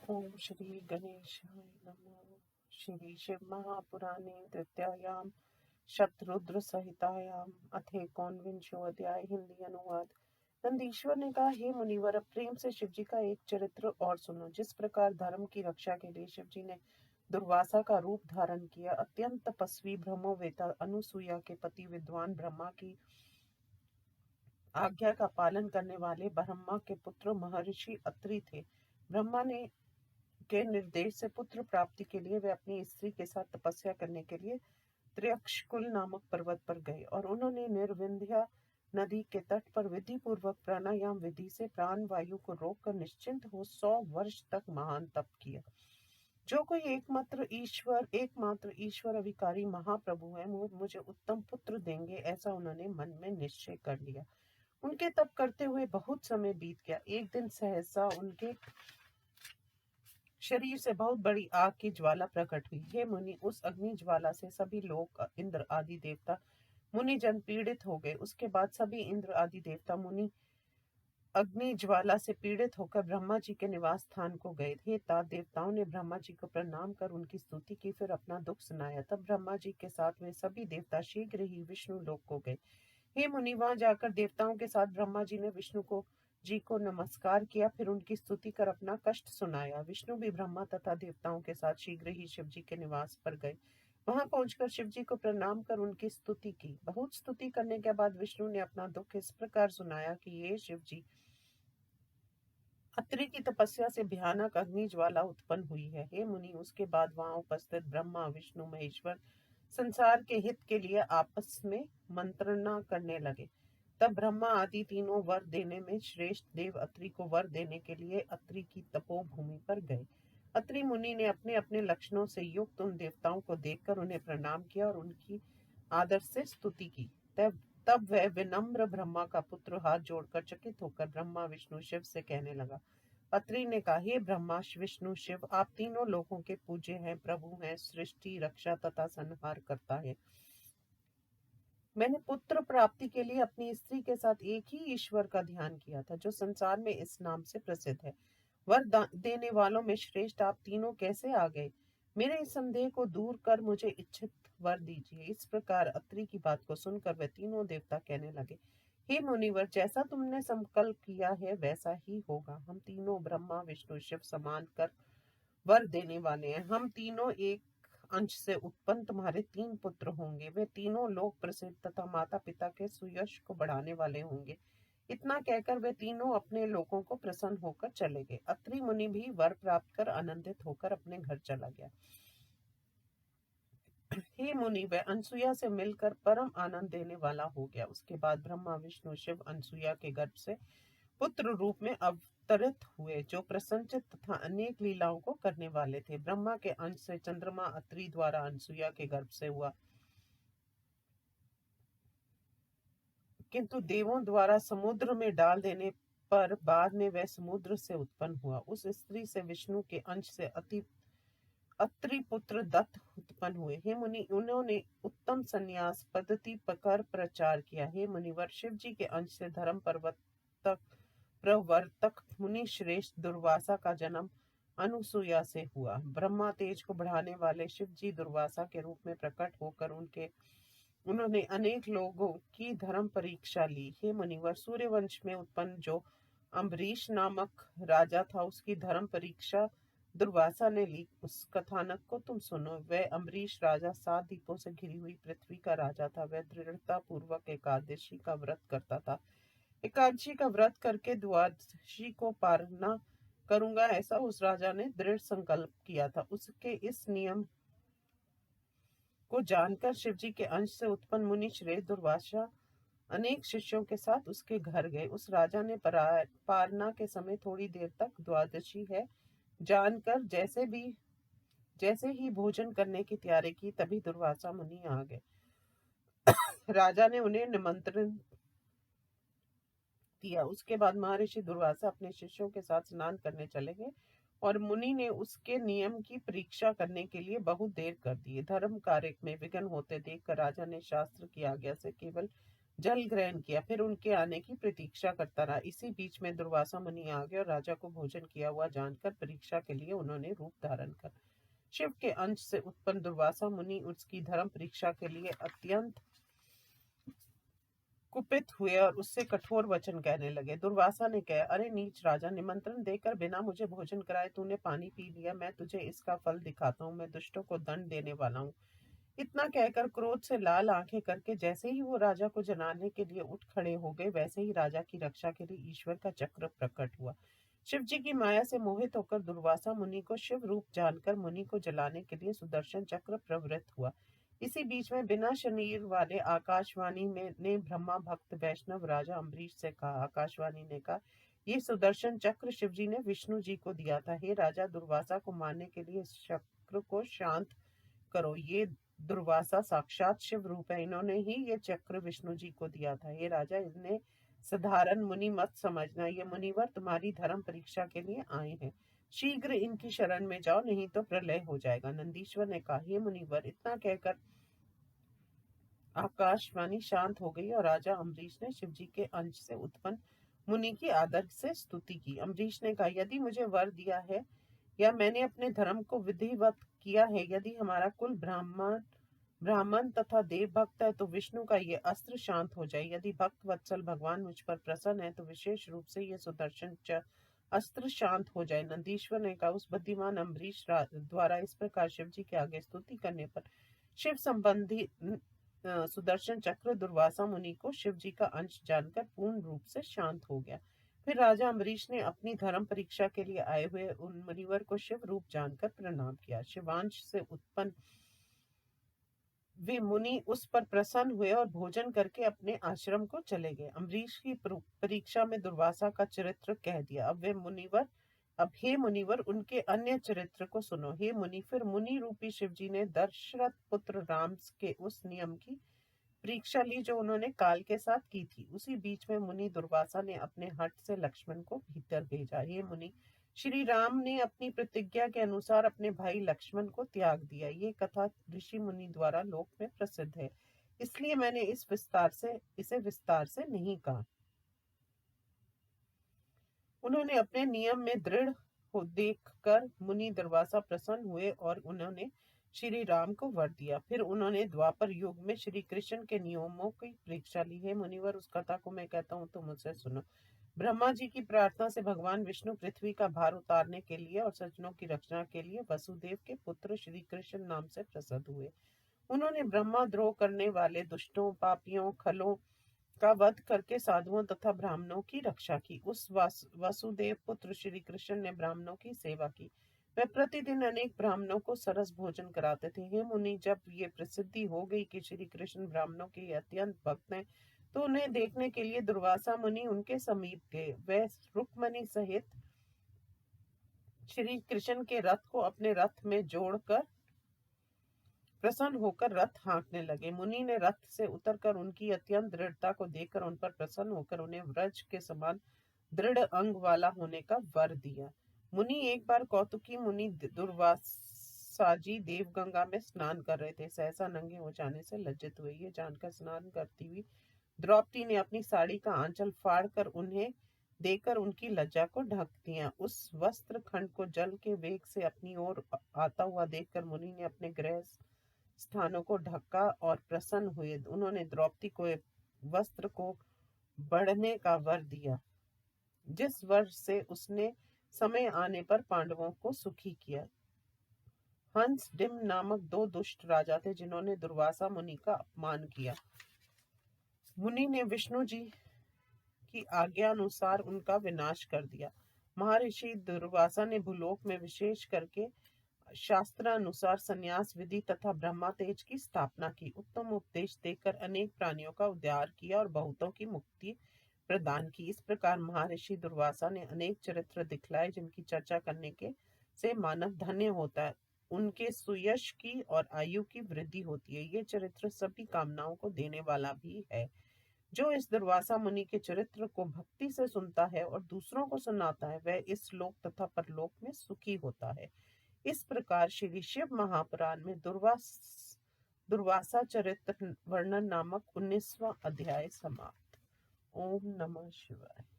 ओम श्री गणेशाय नमः। श्री शिव महापुराणे द्वितीयायां शतरुद्र संहितायां अथेकोनविंशो अध्याय। हिंदी अनुवाद। नंदीश्वर ने कहा, हे मुनिवर, अब प्रेम से शिव जी का एक चरित्र और सुनो। जिस प्रकार धर्म की रक्षा के लिए शिव जी ने दुर्वासा का रूप धारण किया। अत्यंत तपस्वी ब्रह्मवेता अनुसुईया के पति विद्वान ब्रह्मा की आज्ञा का पालन करने वाले ब्रह्मा के पुत्र महर्षि अत्रि थे। ब्रह्मा ने के निर्देश से पुत्र प्राप्ति के लिए वे अपनी स्त्री के साथ तपस्या करने के लिए त्र्यक्षकुल नामक पर्वत पर गए और उन्होंने निर्विंध्या नदी के तट पर विधि पूर्वक प्राणायाम विधि से प्राण वायु को रोककर निश्चिंत हो 100 वर्ष तक महान तप किया। जो कोई एकमात्र ईश्वर अविकारी महाप्रभु है, मुझे उत्तम पुत्र देंगे, ऐसा उन्होंने मन में निश्चय कर लिया। उनके तप करते हुए बहुत समय बीत गया। एक दिन सहसा उनके शरीर से बहुत बड़ी आग की ज्वाला प्रकट हुई। हे मुनि, उस अग्नि ज्वाला से सभी लोग, इंद्र आदि देवता, मुनि जन पीड़ित हो गए। उसके बाद सभी इंद्र आदि देवता मुनि अग्नि ज्वाला से पीड़ित होकर ब्रह्मा जी के निवास स्थान को गए। हे तात, देवताओं ने ब्रह्मा जी को प्रणाम कर उनकी स्तुति की, फिर अपना दुख सुनाया। तब ब्रह्मा जी के साथ वे सभी देवता शीघ्र ही विष्णु लोक को गए। हे मुनि, वहां जाकर देवताओं के साथ ब्रह्मा जी ने विष्णु को जी को नमस्कार किया, फिर उनकी स्तुति कर अपना कष्ट सुनाया। विष्णु भी ब्रह्मा तथा देवताओं के साथ शीघ्र ही शिव जी के निवास पर गए। वहां पहुंचकर शिव जी को प्रणाम कर उनकी स्तुति की। बहुत स्तुति करने के बाद विष्णु ने अपना दुख इस प्रकार सुनाया कि ये शिव जी, अत्रि की तपस्या से भयानक अग्नि ज्वाला उत्पन्न हुई है। हे मुनि, उसके बाद वहां उपस्थित ब्रह्मा विष्णु महेश्वर संसार के हित के लिए आपस में मंत्रणा करने लगे। तब ब्रह्मा आदि तीनों वर देने में श्रेष्ठ देव अत्रि को वर देने के लिए अत्रि की तपोभूमि पर गए। अत्रि मुनि ने अपने अपने लक्षणों से युक्त उन देवताओं को देखकर उन्हें प्रणाम किया और उनकी आदर से स्तुति की। तब वह विनम्र ब्रह्मा का पुत्र हाथ जोड़कर चकित होकर ब्रह्मा विष्णु शिव से कहने लगा। अत्रि ने कहा, हे ब्रह्मा विष्णु शिव, आप तीनों लोगों के पूज्य हैं, प्रभु हैं, सृष्टि रक्षा तथा संहार करता है। मैंने पुत्र प्राप्ति के लिए अपनी स्त्री के साथ एक ही ईश्वर का ध्यान किया था, जो संसार में इस नाम से प्रसिद्ध है। वर देने वालों में श्रेष्ठ आप तीनों कैसे आ गए? मेरे इस संदेह को दूर कर मुझे इच्छित वर दीजिए। इस प्रकार अत्रि की बात को सुनकर वे तीनों देवता कहने लगे, हे मुनिवर, जैसा तुमने संकल्प किया है वैसा ही होगा। हम तीनों ब्रह्मा विष्णु शिव समान कर वर देने वाले हैं। हम तीनों एक अंश से उत्पन्न तुम्हारे 3 पुत्र होंगे। वे तीनों लोक प्रसिद्ध तथा माता पिता के सुयश को बढ़ाने वाले होंगे। इतना कहकर वे तीनों अपने लोगों को प्रसन्न होकर चले गए। अत्रि मुनि भी वर प्राप्त कर आनंदित होकर अपने घर चला गया। हे मुनि, वह अनसुया से मिलकर परम आनंद देने वाला हो गया। उसके बाद ब्रह्मा विष्णु शिव अनसुया के गर्भ से पुत्र रूप में अवतरित हुए, जो प्रसन्नचित तथा अनेक लीलाओं को करने वाले थे। ब्रह्मा के अंश से चंद्रमा अत्रि द्वारा अनसुया के गर्भ से हुआ, किंतु देवों द्वारा समुद्र में डाल देने पर बाद में वह समुद्र से उत्पन्न हुआ। उस स्त्री से विष्णु के अंश से अत्रि पुत्र दत्त उत्पन्न हुए। हे मुनि, उन्होंने उत्तम संन्यास पद्धति पर प्रचार किया। हे मुनिवर, शिव जी के अंश से धर्म प्रवर्तक मुनि श्रेष्ठ दुर्वासा का जन्म अनुसुया से हुआ। ब्रह्मा तेज को बढ़ाने वाले शिव जी दुर्वासा के रूप में प्रकट होकर उन्होंने अनेक लोगों की धर्म परीक्षा ली। हे मुनिवर, सूर्यवंश में उत्पन्न जो अम्बरीश नामक राजा था, उसकी धर्म परीक्षा दुर्वासा ने ली। उस कथानक को तुम सुनो। वह अम्बरीश राजा 7 दीपों से घिरी हुई पृथ्वी का राजा था। वह दृढ़ता पूर्वक एकादशी का व्रत करता था। एकादशी का व्रत करके द्वादशी को पारना करूंगा, ऐसा उस राजा ने दृढ़ संकल्प किया था। उसके इस नियम को जानकर शिवजी के अंश से उत्पन्न मुनि श्रेष्ठ दुर्वासा अनेक शिष्यों के साथ उसके घर गए। उस राजा ने पारना के समय थोड़ी देर तक द्वादशी है जानकर जैसे ही भोजन करने की तैयारी की, तभी दुर्वासा मुनि आ गए। राजा ने उन्हें निमंत्रण दिया। उसके बाद महर्षि दुर्वासा अपने शिष्यों के साथ स्नान करने चले गए और मुनि ने उसके नियम की परीक्षा करने के लिए बहुत देर कर दी। धर्म कार्य में विघ्न होते देखकर राजा ने शास्त्र की आज्ञा से केवल जल ग्रहण किया, फिर उनके आने की प्रतीक्षा करता रहा। इसी बीच में दुर्वासा मुनि आ गए और राजा को भोजन किया हुआ जानकर परीक्षा के लिए उन्होंने रूप धारण कर शिव के अंश से उत्पन्न दुर्वासा मुनि उसकी धर्म परीक्षा के लिए अत्यंत कुपित हुए और उससे कठोर वचन कहने लगे। दुर्वासा ने कहा, अरे नीच राजा, निमंत्रण देकर बिना मुझे भोजन कराए तूने पानी पी लिया। मैं तुझे इसका फल दिखाता हूँ। मैं दुष्टों को दंड देने वाला हूँ। इतना कहकर क्रोध से लाल आंखें करके जैसे ही वो राजा को जलाने के लिए उठ खड़े हो गए, वैसे ही राजा की रक्षा के लिए ईश्वर का चक्र प्रकट हुआ। शिव जी की माया से मोहित होकर दुर्वासा मुनि को शिव रूप जानकर मुनि को जलाने के लिए सुदर्शन चक्र प्रवृत्त हुआ। इसी बीच में बिना शरीर वाले आकाशवाणी में ने ब्रह्मा भक्त वैष्णव राजा अम्बरीश से कहा। आकाशवाणी ने कहा, ये सुदर्शन चक्र शिव जी ने विष्णु जी को दिया था। हे राजा, दुर्वासा को मारने के लिए इस चक्र को शांत करो। ये दुर्वासा साक्षात शिव रूप है। इन्होंने ही ये चक्र विष्णु जी को दिया था। हे राजा, इन्हें साधारण मुनि मत समझना। ये मुनिवर तुम्हारी धर्म परीक्षा के लिए आए हैं। शीघ्र इनकी शरण में जाओ, नहीं तो प्रलय हो जाएगा। नंदीश्वर ने कहा, हे मुनिवर, इतना कहकर आकाशवाणी शांत हो गई और राजा अम्बरीश ने शिव जी के अंश से उत्पन्न मुनि की आदर से स्तुति की। अम्बरीश ने कहा, यदि मुझे वर दिया है या मैंने अपने धर्म को विधिवत किया है, यदि हमारा कुल ब्राह्मण तथा देव भक्त है, तो विष्णु का ये अस्त्र शांत हो जाए। यदि भक्त वत्सल भगवान मुझ पर प्रसन्न है, तो विशेष रूप से ये सुदर्शन अस्त्र शांत हो जाए। नंदीश्वर ने कहा, उस बुद्धिमान अम्बरीश द्वारा इस प्रकार शिव जी के आगे स्तुति करने पर शिव संबंधी सुदर्शन चक्र दुर्वासा मुनि को शिव जी का अंश जानकर पूर्ण रूप से शांत हो गया। फिर राजा अम्बरीश ने अपनी धर्म परीक्षा के लिए आए हुए उन मुनिवर को शिव रूप जानकर प्रणाम किया। शिवांश से उत्पन्न वे मुनि उस पर प्रसन्न हुए और भोजन करके अपने आश्रम को चले गए। अम्बरीश की परीक्षा में दुर्वासा का चरित्र कह दिया। अब हे मुनिवर, उनके अन्य चरित्र को सुनो। हे मुनि, फिर मुनि रूपी शिव जी ने दशरथ पुत्र राम के उस नियम की परीक्षा ली जो उन्होंने काल के साथ की थी। उसी बीच में मुनि दुर्वासा ने अपने हट से लक्ष्मण को भीतर भेजा। हे मुनि, श्री राम ने अपनी प्रतिज्ञा के अनुसार अपने भाई लक्ष्मण को त्याग दिया। ये कथा ऋषि मुनि द्वारा लोक में प्रसिद्ध है, इसलिए मैंने इसे विस्तार से नहीं कहा। उन्होंने अपने नियम में दृढ़ हो देखकर मुनि दुर्वासा प्रसन्न हुए और उन्होंने श्री राम को वर दिया। फिर उन्होंने द्वापर युग में श्री कृष्ण के नियमों की परीक्षा ली है। मुनिवर, उस कथा को मैं कहता हूँ तो मुझसे सुनो। ब्रह्मा जी की प्रार्थना से भगवान विष्णु पृथ्वी का भार उतारने के लिए और सज्जनों की रक्षा के लिए वसुदेव के पुत्र श्री कृष्ण नाम से प्रसिद्ध हुए। उन्होंने ब्रह्मा द्रोह करने वाले दुष्टों, पापियों, खलों का वध करके साधुओं तथा ब्राह्मणों की रक्षा की। उस वसुदेव पुत्र श्री कृष्ण ने ब्राह्मणों की सेवा की। वे प्रतिदिन अनेक ब्राह्मणों को सरस भोजन कराते थे। हे मुनि, जब ये प्रसिद्धि हो गई कि श्री कृष्ण ब्राह्मणों के अत्यंत भक्त हैं, तो उन्हें देखने के लिए दुर्वासा मुनि उनके समीप गए। वे रुक्मणी सहित श्री कृष्ण के रथ को अपने रथ में जोड़कर प्रसन्न होकर रथ हाँकने लगे। मुनि ने रथ से उतरकर उनकी अत्यंत दृढ़ता को देखकर उन पर प्रसन्न होकर उन्हें व्रज के समान दृढ़ अंग वाला होने का वर दिया। मुनि एक बार कौतुकी मुनि दुर्वासा जी देवगंगा में स्नान कर रहे थे। सहसा नंगे हो जाने से लज्जित हुए। ये जानकर स्नान करती हुई द्रौपदी ने अपनी साड़ी का आंचल फाड़ कर उन्हें देकर उनकी लज्जा को ढक दिया। उस वस्त्र खंड को जल के वेग से अपनी ओर आता हुआ देखकर मुनि ने अपने गृह स्थानों को ढका और प्रसन्न हुए। उन्होंने द्रौपदी को एक वस्त्र को बढ़ने का वर दिया, जिस वर से उसने समय आने पर पांडवों को सुखी किया। हंस डिम नामक दो दुष्ट राजा थे जिन्होंने दुर्वासा मुनि का अपमान किया। मुनि ने विष्णु जी की आज्ञा अनुसार उनका विनाश कर दिया। महर्षि दुर्वासा ने भूलोक में विशेष करके शास्त्रानुसार संन्यास विधि तथा ब्रह्मा तेज की स्थापना की। उत्तम उपदेश देकर अनेक प्राणियों का उद्धार किया और बहुतों की मुक्ति प्रदान की। इस प्रकार महर्षि दुर्वासा ने अनेक चरित्र दिखलाए जिनकी चर्चा करने के से मानव धन्य होता है, उनके सुयश की और आयु की वृद्धि होती है। ये चरित्र सभी कामनाओं को देने वाला भी है। जो इस दुर्वासा मुनि के चरित्र को भक्ति से सुनता है और दूसरों को सुनाता है, वह इस लोक तथा परलोक में सुखी होता है। इस प्रकार श्री शिव महापुराण में दुर्वासा चरित्र वर्णन नामक 19वां अध्याय समाप्त। ओम नमः शिवाय।